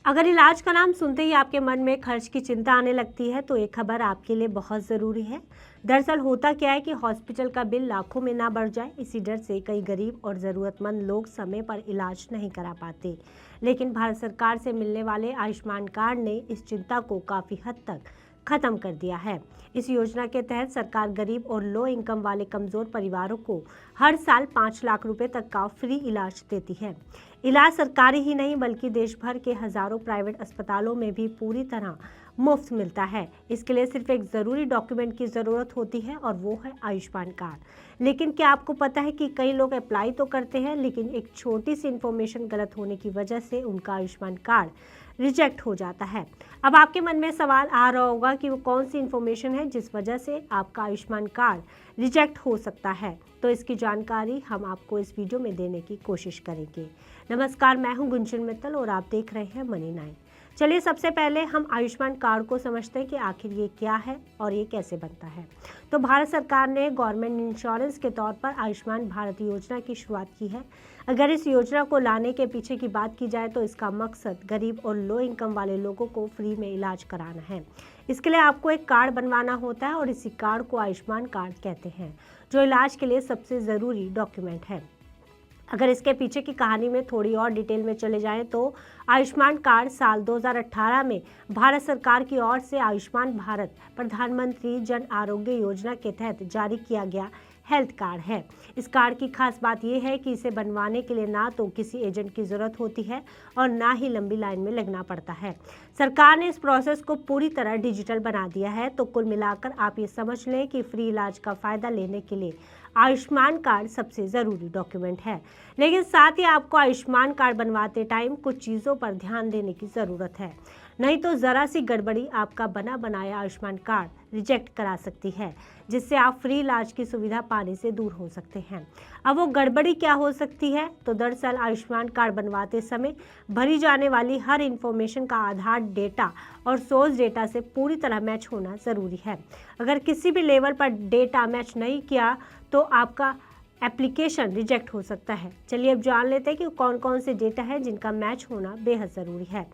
अगर इलाज का नाम सुनते ही आपके मन में खर्च की चिंता आने लगती है तो एक खबर आपके लिए बहुत ज़रूरी है। दरअसल होता क्या है कि हॉस्पिटल का बिल लाखों में ना बढ़ जाए, इसी डर से कई गरीब और ज़रूरतमंद लोग समय पर इलाज नहीं करा पाते। लेकिन भारत सरकार से मिलने वाले आयुष्मान कार्ड ने इस चिंता को काफ़ी हद तक खत्म कर दिया है। इस योजना के तहत सरकार गरीब और लो इनकम वाले कमज़ोर परिवारों को हर साल 5 लाख रुपए तक का फ्री इलाज देती है। इलाज सरकारी ही नहीं बल्कि देश भर के हजारों प्राइवेट अस्पतालों में भी पूरी तरह मुफ्त मिलता है। इसके लिए सिर्फ एक ज़रूरी डॉक्यूमेंट की ज़रूरत होती है और वो है आयुष्मान कार्ड। लेकिन क्या आपको पता है कि कई लोग अप्लाई तो करते हैं लेकिन एक छोटी सी इन्फॉर्मेशन गलत होने की वजह से उनका आयुष्मान कार्ड रिजेक्ट हो जाता है। अब आपके मन में सवाल आ रहा होगा कि वो कौन सी इन्फॉर्मेशन है जिस वजह से आपका आयुष्मान कार्ड रिजेक्ट हो सकता है। तो इसकी जानकारी हम आपको इस वीडियो में देने की कोशिश करेंगे। नमस्कार, मैं हूं गुंजन मित्तल और आप देख रहे हैं मनी 9। चलिए सबसे पहले हम आयुष्मान कार्ड को समझते हैं कि आखिर ये क्या है और ये कैसे बनता है। तो भारत सरकार ने गवर्नमेंट इंश्योरेंस के तौर पर आयुष्मान भारत योजना की शुरुआत की है। अगर इस योजना को लाने के पीछे की बात की जाए तो इसका मकसद गरीब और लो इनकम वाले लोगों को फ्री में इलाज कराना है। इसके लिए आपको एक कार्ड बनवाना होता है और इसी कार्ड को आयुष्मान कार्ड कहते हैं, जो इलाज के लिए सबसे ज़रूरी डॉक्यूमेंट है। अगर इसके पीछे की कहानी में थोड़ी और डिटेल में चले जाएं तो आयुष्मान कार्ड साल 2018 में भारत सरकार की ओर से आयुष्मान भारत प्रधानमंत्री जन आरोग्य योजना के तहत जारी किया गया हेल्थ कार्ड है। इस कार्ड की खास बात यह है कि इसे बनवाने के लिए ना तो किसी एजेंट की ज़रूरत होती है और ना ही लंबी लाइन में लगना पड़ता है। सरकार ने इस प्रोसेस को पूरी तरह डिजिटल बना दिया है। तो कुल मिलाकर आप ये समझ लें कि फ्री इलाज का फ़ायदा लेने के लिए आयुष्मान कार्ड सबसे ज़रूरी डॉक्यूमेंट है। लेकिन साथ ही आपको आयुष्मान कार्ड बनवाते टाइम कुछ चीज़ों पर ध्यान देने की ज़रूरत है, नहीं तो ज़रा सी गड़बड़ी आपका बना बनाया आयुष्मान कार्ड रिजेक्ट करा सकती है, जिससे आप फ्री इलाज की सुविधा पाने से दूर हो सकते हैं। अब वो गड़बड़ी क्या हो सकती है? तो दरअसल आयुष्मान कार्ड बनवाते समय भरी जाने वाली हर इन्फॉर्मेशन का आधार डेटा और सोर्स डेटा से पूरी तरह मैच होना ज़रूरी है। अगर किसी भी लेवल पर डेटा मैच नहीं किया तो आपका एप्लीकेशन रिजेक्ट हो सकता है। चलिए अब जान लेते हैं कि कौन कौन से डेटा है जिनका मैच होना बेहद ज़रूरी है।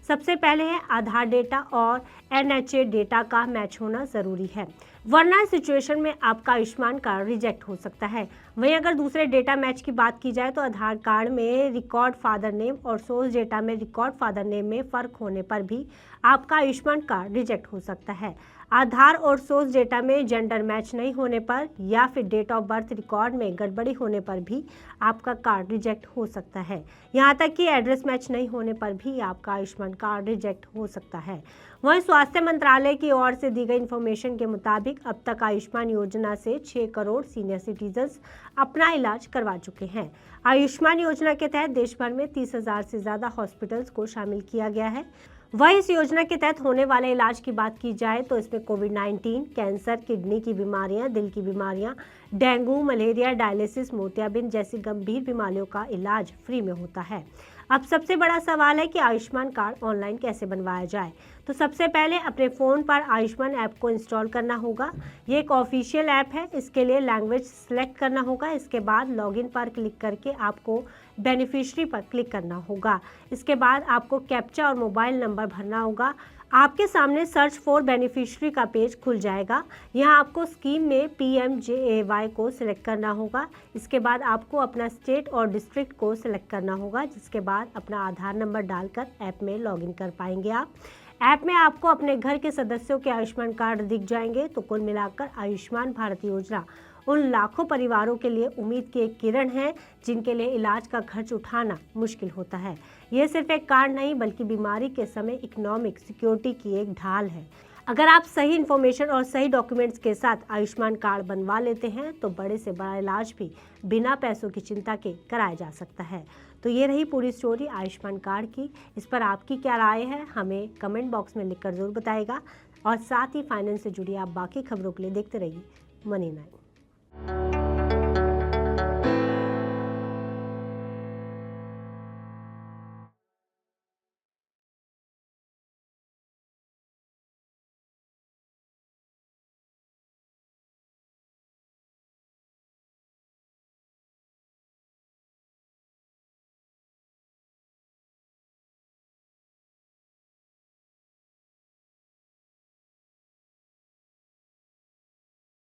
सबसे पहले है आधार डेटा और NHA डेटा का मैच होना ज़रूरी है, वरना सिचुएशन में आपका आयुष्मान कार्ड रिजेक्ट हो सकता है। वहीं अगर दूसरे डेटा मैच की बात की जाए तो आधार कार्ड में रिकॉर्ड फादर नेम और सोर्स डेटा में रिकॉर्ड फादर नेम में फ़र्क होने पर भी आपका आयुष्मान कार्ड रिजेक्ट हो सकता है। आधार और सोर्स डेटा में जेंडर मैच नहीं होने पर या फिर डेट ऑफ बर्थ रिकॉर्ड में गड़बड़ी होने पर भी आपका कार्ड रिजेक्ट हो सकता है। यहाँ तक कि एड्रेस मैच नहीं होने पर भी आपका आयुष्मान कार्ड रिजेक्ट हो सकता है। वहीं स्वास्थ्य मंत्रालय की ओर से दी गई इन्फॉर्मेशन के मुताबिक अब तक आयुष्मान योजना से 6 करोड़ सीनियर सिटीजन्स अपना इलाज करवा चुके हैं। आयुष्मान योजना के तहत देश भर में 30,000 से ज़्यादा हॉस्पिटल्स को शामिल किया गया है। वहीं इस योजना के तहत होने वाले इलाज की बात की जाए तो इसमें कोविड-19, कैंसर, किडनी की बीमारियां, दिल की बीमारियां, डेंगू, मलेरिया, डायलिसिस, मोतियाबिंद जैसी गंभीर बीमारियों का इलाज फ्री में होता है। अब सबसे बड़ा सवाल है कि आयुष्मान कार्ड ऑनलाइन कैसे बनवाया जाए। तो सबसे पहले अपने फ़ोन पर आयुष्मान ऐप को इंस्टॉल करना होगा। ये एक ऑफिशियल ऐप है। इसके लिए लैंग्वेज सेलेक्ट करना होगा। इसके बाद लॉगिन पर क्लिक करके आपको बेनिफिशियरी पर क्लिक करना होगा। इसके बाद आपको कैप्चा और मोबाइल नंबर भरना होगा। आपके सामने सर्च फॉर बेनिफिशियरी का पेज खुल जाएगा। यहाँ आपको स्कीम में PMJAY को सिलेक्ट करना होगा। इसके बाद आपको अपना स्टेट और डिस्ट्रिक्ट को सिलेक्ट करना होगा, जिसके बाद अपना आधार नंबर डालकर ऐप में लॉगिन कर पाएंगे आप। ऐप में आपको अपने घर के सदस्यों के आयुष्मान कार्ड दिख जाएंगे। तो कुल मिलाकर आयुष्मान भारत योजना उन लाखों परिवारों के लिए उम्मीद की एक किरण है जिनके लिए इलाज का खर्च उठाना मुश्किल होता है। ये सिर्फ एक कार्ड नहीं बल्कि बीमारी के समय इकोनॉमिक सिक्योरिटी की एक ढाल है। अगर आप सही इन्फॉर्मेशन और सही डॉक्यूमेंट्स के साथ आयुष्मान कार्ड बनवा लेते हैं तो बड़े से बड़ा इलाज भी बिना पैसों की चिंता के कराया जा सकता है। तो ये रही पूरी स्टोरी आयुष्मान कार्ड की। इस पर आपकी क्या राय है हमें कमेंट बॉक्स में लिखकर ज़रूर बताइएगा और साथ ही फाइनेंस से जुड़ी आप बाकी खबरों के लिए देखते रहिए मनी 9।